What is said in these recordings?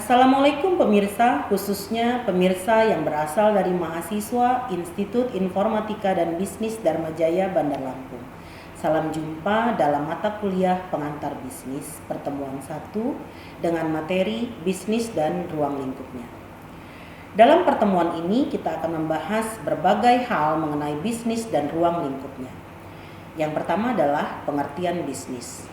Assalamualaikum pemirsa, khususnya pemirsa yang berasal dari mahasiswa Institut Informatika dan Bisnis Dharma Jaya Bandar Lampung. Salam jumpa dalam mata kuliah pengantar bisnis pertemuan 1 dengan materi bisnis dan ruang lingkupnya. Dalam pertemuan ini kita akan membahas berbagai hal mengenai bisnis dan ruang lingkupnya. Yang pertama adalah pengertian bisnis.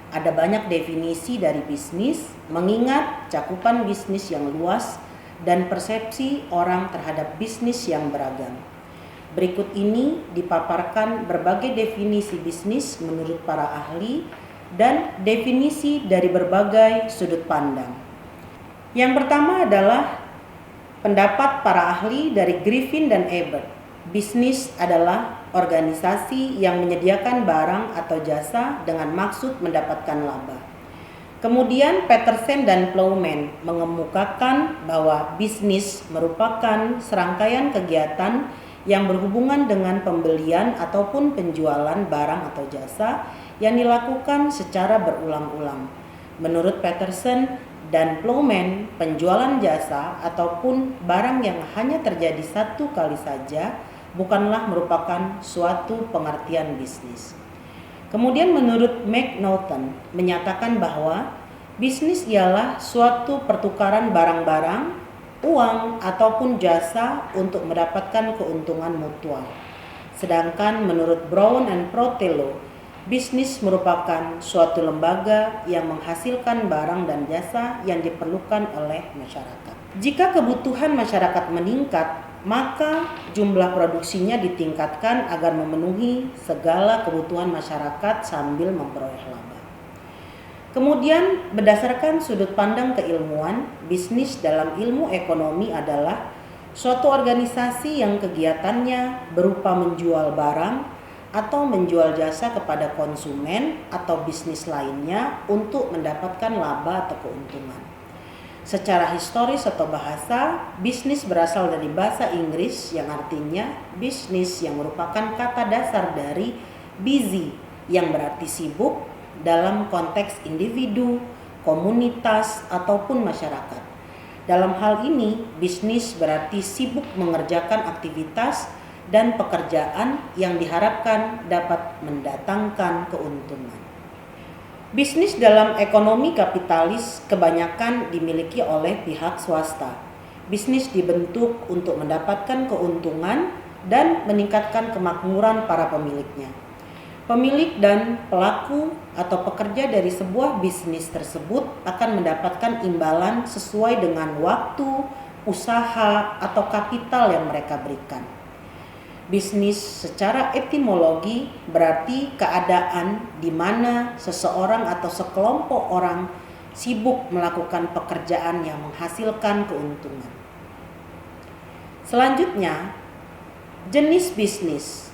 Ada banyak definisi dari bisnis, mengingat cakupan bisnis yang luas dan persepsi orang terhadap bisnis yang beragam. Berikut ini dipaparkan berbagai definisi bisnis menurut para ahli dan definisi dari berbagai sudut pandang. Yang pertama adalah pendapat para ahli dari Griffin dan Ebert. Bisnis adalah organisasi yang menyediakan barang atau jasa dengan maksud mendapatkan laba. Kemudian Peterson dan Plowman mengemukakan bahwa bisnis merupakan serangkaian kegiatan yang berhubungan dengan pembelian ataupun penjualan barang atau jasa yang dilakukan secara berulang-ulang. Menurut Peterson dan Plowman, penjualan jasa ataupun barang yang hanya terjadi satu kali saja bukanlah merupakan suatu pengertian bisnis. Kemudian menurut McNaughton menyatakan bahwa bisnis ialah suatu pertukaran barang-barang, uang ataupun jasa untuk mendapatkan keuntungan mutual. Sedangkan menurut Brown and Protello, bisnis merupakan suatu lembaga yang menghasilkan barang dan jasa yang diperlukan oleh masyarakat. Jika kebutuhan masyarakat meningkat, maka jumlah produksinya ditingkatkan agar memenuhi segala kebutuhan masyarakat sambil memperoleh laba. Kemudian berdasarkan sudut pandang keilmuan, bisnis dalam ilmu ekonomi adalah suatu organisasi yang kegiatannya berupa menjual barang atau menjual jasa kepada konsumen atau bisnis lainnya untuk mendapatkan laba atau keuntungan. Secara historis atau bahasa, bisnis berasal dari bahasa Inggris yang artinya bisnis, yang merupakan kata dasar dari busy yang berarti sibuk dalam konteks individu, komunitas, ataupun masyarakat. Dalam hal ini, bisnis berarti sibuk mengerjakan aktivitas dan pekerjaan yang diharapkan dapat mendatangkan keuntungan. Bisnis dalam ekonomi kapitalis kebanyakan dimiliki oleh pihak swasta. Bisnis dibentuk untuk mendapatkan keuntungan dan meningkatkan kemakmuran para pemiliknya. Pemilik dan pelaku atau pekerja dari sebuah bisnis tersebut akan mendapatkan imbalan sesuai dengan waktu, usaha, atau kapital yang mereka berikan. Bisnis secara etimologi berarti keadaan di mana seseorang atau sekelompok orang sibuk melakukan pekerjaan yang menghasilkan keuntungan. Selanjutnya, jenis bisnis.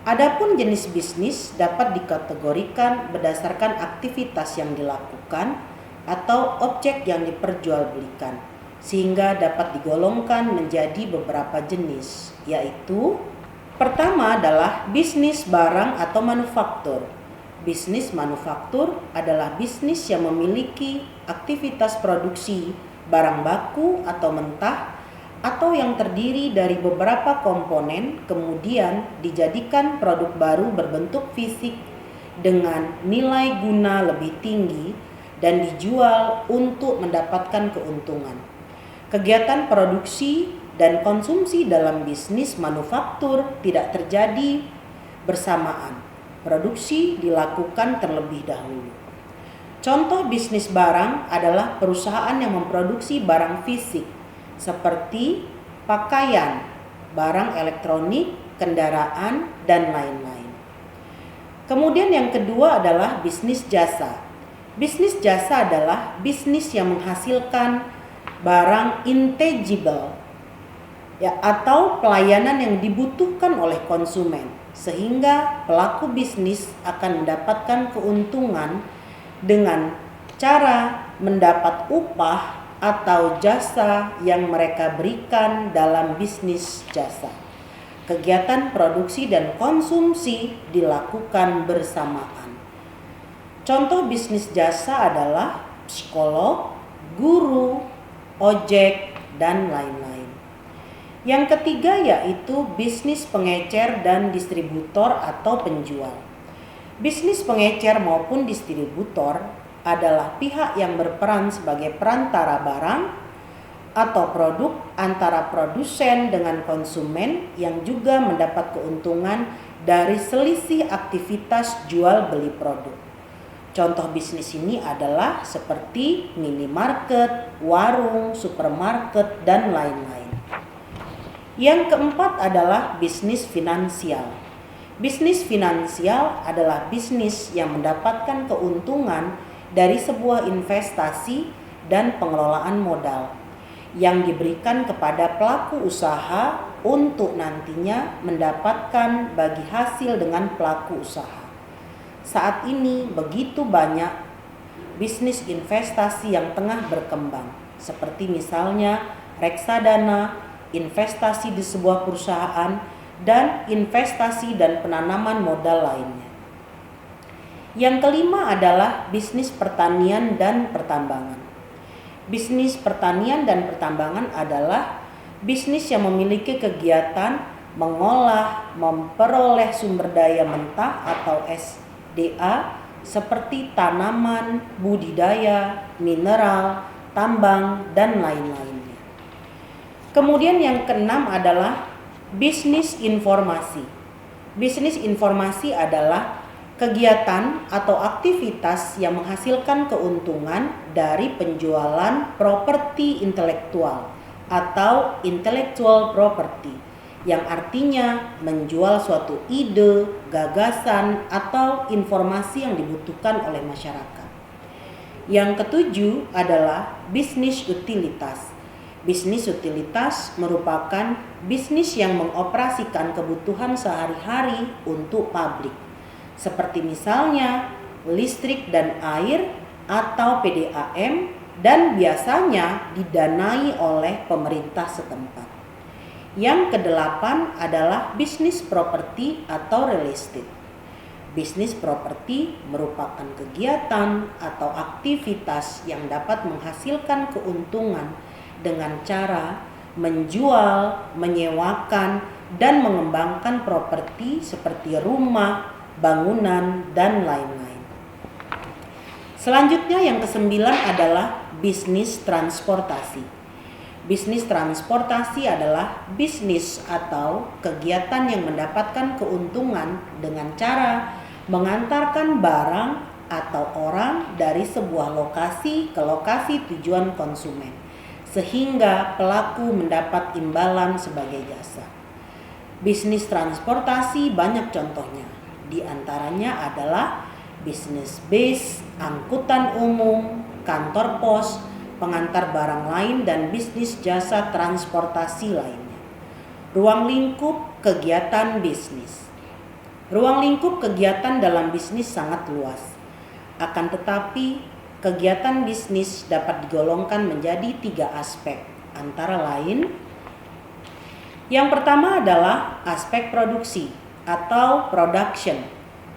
Adapun jenis bisnis dapat dikategorikan berdasarkan aktivitas yang dilakukan atau objek yang diperjualbelikan, sehingga dapat digolongkan menjadi beberapa jenis, yaitu pertama adalah bisnis barang atau manufaktur. Bisnis manufaktur adalah bisnis yang memiliki aktivitas produksi barang baku atau mentah atau yang terdiri dari beberapa komponen kemudian dijadikan produk baru berbentuk fisik dengan nilai guna lebih tinggi dan dijual untuk mendapatkan keuntungan. Kegiatan produksi dan konsumsi dalam bisnis manufaktur tidak terjadi bersamaan. Produksi dilakukan terlebih dahulu. Contoh bisnis barang adalah perusahaan yang memproduksi barang fisik seperti pakaian, barang elektronik, kendaraan, dan lain-lain. Kemudian yang kedua adalah bisnis jasa. Bisnis jasa adalah bisnis yang menghasilkan barang intangible, atau pelayanan yang dibutuhkan oleh konsumen, sehingga pelaku bisnis akan mendapatkan keuntungan dengan cara mendapat upah atau jasa yang mereka berikan dalam bisnis jasa. Kegiatan produksi dan konsumsi dilakukan bersamaan. Contoh bisnis jasa adalah psikolog, guru, ojek, dan lain-lain. Yang ketiga yaitu bisnis pengecer dan distributor atau penjual. Bisnis pengecer maupun distributor adalah pihak yang berperan sebagai perantara barang atau produk antara produsen dengan konsumen yang juga mendapat keuntungan dari selisih aktivitas jual beli produk. Contoh bisnis ini adalah seperti minimarket, warung, supermarket, dan lain-lain. Yang keempat adalah bisnis finansial. Bisnis finansial adalah bisnis yang mendapatkan keuntungan dari sebuah investasi dan pengelolaan modal yang diberikan kepada pelaku usaha untuk nantinya mendapatkan bagi hasil dengan pelaku usaha. Saat ini begitu banyak bisnis investasi yang tengah berkembang, seperti misalnya reksadana, investasi di sebuah perusahaan, dan investasi dan penanaman modal lainnya. Yang kelima adalah bisnis pertanian dan pertambangan. Bisnis pertanian dan pertambangan adalah bisnis yang memiliki kegiatan mengolah, memperoleh sumber daya mentah atau SDA seperti tanaman, budidaya, mineral, tambang, dan lain-lainnya. Kemudian yang keenam adalah bisnis informasi. Bisnis informasi adalah kegiatan atau aktivitas yang menghasilkan keuntungan dari penjualan properti intelektual atau intellectual property, yang artinya menjual suatu ide, gagasan, atau informasi yang dibutuhkan oleh masyarakat. Yang ketujuh adalah bisnis utilitas. Bisnis utilitas merupakan bisnis yang mengoperasikan kebutuhan sehari-hari untuk publik, seperti misalnya listrik dan air atau PDAM, dan biasanya didanai oleh pemerintah setempat. Yang kedelapan adalah bisnis properti atau real estate. Bisnis properti merupakan kegiatan atau aktivitas yang dapat menghasilkan keuntungan dengan cara menjual, menyewakan, dan mengembangkan properti seperti rumah, bangunan, dan lain-lain. Selanjutnya yang kesembilan adalah bisnis transportasi. Bisnis transportasi adalah bisnis atau kegiatan yang mendapatkan keuntungan dengan cara mengantarkan barang atau orang dari sebuah lokasi ke lokasi tujuan konsumen, sehingga pelaku mendapat imbalan sebagai jasa. Bisnis transportasi banyak contohnya. Di antaranya adalah bisnis bis, angkutan umum, kantor pos, pengantar barang lain, dan bisnis jasa transportasi lainnya. Ruang lingkup kegiatan bisnis. Ruang lingkup kegiatan dalam bisnis sangat luas. Akan tetapi, kegiatan bisnis dapat digolongkan menjadi 3 aspek, antara lain: yang pertama adalah aspek produksi atau production,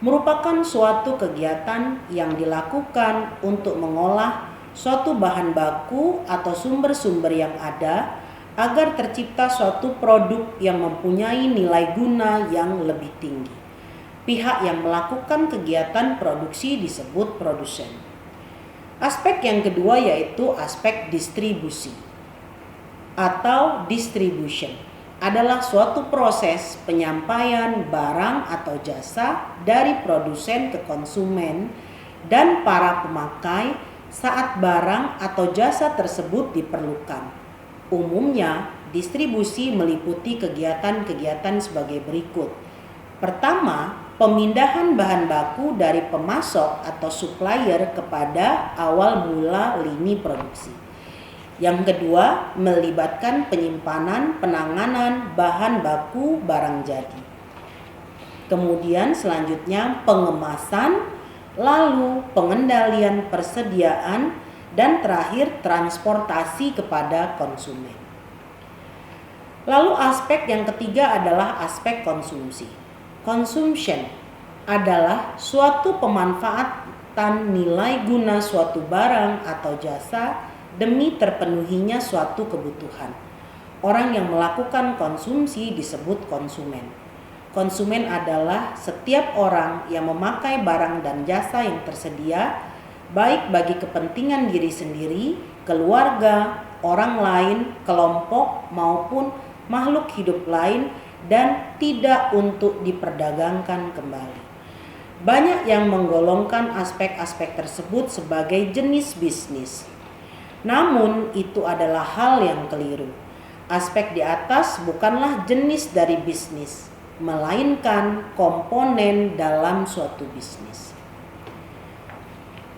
merupakan suatu kegiatan yang dilakukan untuk mengolah suatu bahan baku atau sumber-sumber yang ada agar tercipta suatu produk yang mempunyai nilai guna yang lebih tinggi. Pihak yang melakukan kegiatan produksi disebut produsen. Aspek yang kedua yaitu aspek distribusi atau distribution, adalah suatu proses penyampaian barang atau jasa dari produsen ke konsumen dan para pemakai saat barang atau jasa tersebut diperlukan. Umumnya, distribusi meliputi kegiatan-kegiatan sebagai berikut. Pertama, pemindahan bahan baku dari pemasok atau supplier kepada awal mula lini produksi. Yang kedua, melibatkan penyimpanan, penanganan bahan baku barang jadi. Kemudian selanjutnya pengemasan, lalu pengendalian persediaan, dan terakhir transportasi kepada konsumen. Lalu aspek yang ketiga adalah aspek konsumsi. Consumption adalah suatu pemanfaatan nilai guna suatu barang atau jasa demi terpenuhinya suatu kebutuhan. Orang yang melakukan konsumsi disebut konsumen. Konsumen adalah setiap orang yang memakai barang dan jasa yang tersedia, baik bagi kepentingan diri sendiri, keluarga, orang lain, kelompok, maupun makhluk hidup lain, dan tidak untuk diperdagangkan kembali. Banyak yang menggolongkan aspek-aspek tersebut sebagai jenis bisnis. Namun itu adalah hal yang keliru. Aspek di atas bukanlah jenis dari bisnis, melainkan komponen dalam suatu bisnis.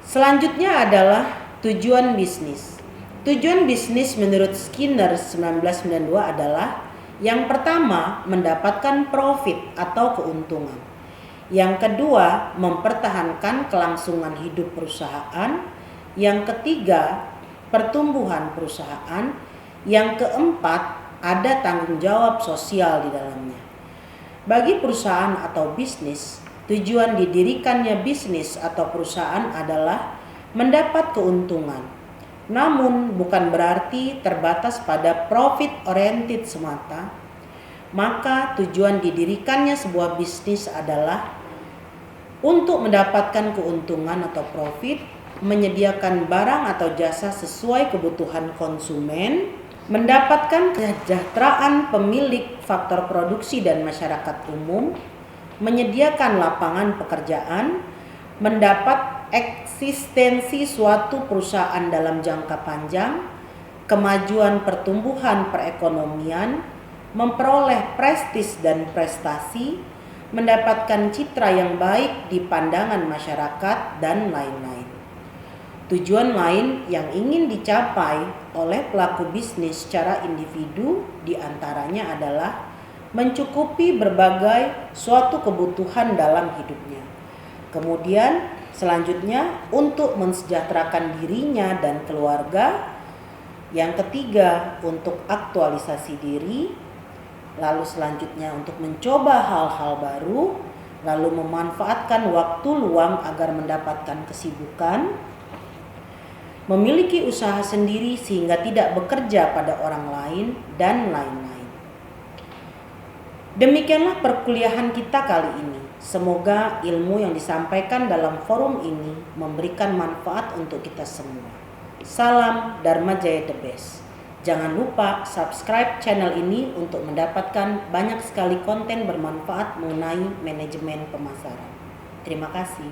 Selanjutnya adalah tujuan bisnis. Tujuan bisnis menurut Skinner 1992 adalah yang pertama, mendapatkan profit atau keuntungan. Yang kedua, mempertahankan kelangsungan hidup perusahaan. Yang ketiga, pertumbuhan perusahaan. Yang keempat, ada tanggung jawab sosial di dalamnya. Bagi perusahaan atau bisnis, tujuan didirikannya bisnis atau perusahaan adalah mendapat keuntungan. Namun bukan berarti terbatas pada profit oriented semata. Maka tujuan didirikannya sebuah bisnis adalah untuk mendapatkan keuntungan atau profit, menyediakan barang atau jasa sesuai kebutuhan konsumen, mendapatkan kesejahteraan pemilik faktor produksi dan masyarakat umum, menyediakan lapangan pekerjaan, mendapat eksistensi suatu perusahaan dalam jangka panjang, kemajuan pertumbuhan perekonomian, memperoleh prestis dan prestasi, mendapatkan citra yang baik di pandangan masyarakat, dan lain-lain. Tujuan lain yang ingin dicapai oleh pelaku bisnis secara individu diantaranya adalah mencukupi berbagai suatu kebutuhan dalam hidupnya. Kemudian selanjutnya untuk mensejahterakan dirinya dan keluarga. Yang ketiga untuk aktualisasi diri. Lalu selanjutnya untuk mencoba hal-hal baru. Lalu memanfaatkan waktu luang agar mendapatkan kesibukan. Memiliki usaha sendiri sehingga tidak bekerja pada orang lain, dan lain-lain. Demikianlah perkuliahan kita kali ini. Semoga ilmu yang disampaikan dalam forum ini memberikan manfaat untuk kita semua. Salam Dharma Jaya The Best. Jangan lupa subscribe channel ini untuk mendapatkan banyak sekali konten bermanfaat mengenai manajemen pemasaran. Terima kasih.